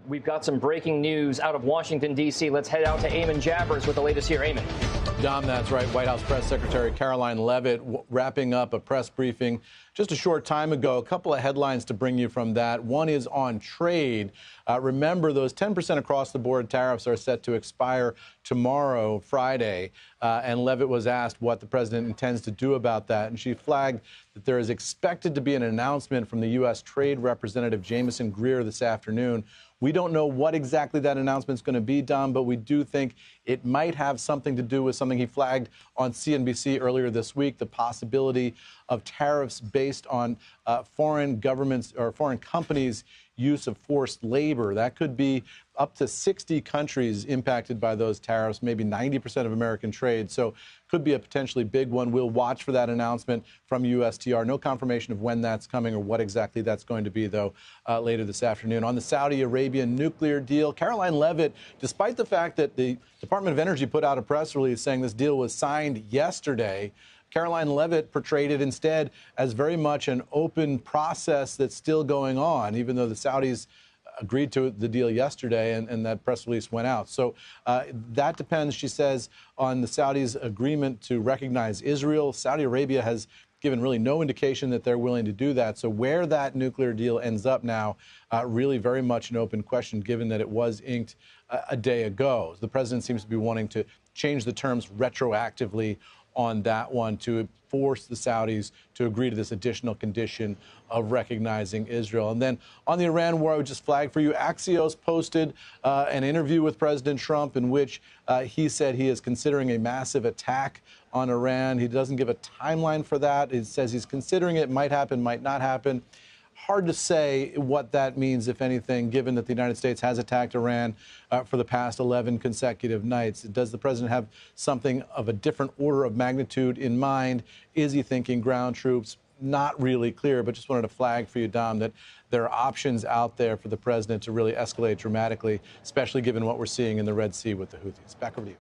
We've got some breaking news out of Washington, D.C. Let's head out to Eamon Javers with the latest here. Eamon. Dom, that's right. White House Press Secretary Caroline Leavitt wrapping up a press briefing just a short time ago. A couple of headlines to bring you from that. One is on trade. Remember, those 10% across-the-board tariffs are set to expire tomorrow, Friday. And Leavitt was asked what the president intends to do about that. And she flagged that there is expected to be an announcement from the U.S. Trade Representative Jamieson Greer this afternoon. We don't know what exactly that announcement is going to be, Dom, but we do think it might have something to do with something he flagged on CNBC earlier this week, the possibility of tariffs based on foreign governments or foreign companies' use of forced labor. That could be up to 60 countries impacted by those tariffs, maybe 90% of American trade. So could be a potentially big one. We'll watch for that announcement from USTR. No confirmation of when that's coming or what exactly that's going to be, though, later this afternoon. On the Saudi Arabian nuclear deal, Caroline Leavitt, despite the fact that the Department of Energy put out a press release saying this deal was signed yesterday, Caroline Leavitt portrayed it instead as very much an open process that's still going on, even though the Saudis agreed to the deal yesterday and that press release went out. So that depends, she says, on the Saudis' agreement to recognize Israel. Saudi Arabia has given really no indication that they're willing to do that. So where that nuclear deal ends up now, really very much an open question, given that it was inked a day ago. The president seems to be wanting to change the terms retroactively on that one to force the Saudis to agree to this additional condition of recognizing Israel. And then on the Iran war, I would just flag for you, Axios posted an interview with President Trump in which he said he is considering a massive attack on Iran. He doesn't give a timeline for that. He says he's considering it, might happen, might not happen. Hard to say what that means, if anything, given that the United States has attacked Iran for the past 11 consecutive nights. Does the president have something of a different order of magnitude in mind? Is he thinking ground troops? Not really clear, but just wanted to flag for you, Dom, that there are options out there for the president to really escalate dramatically, especially given what we're seeing in the Red Sea with the Houthis. Back over to you.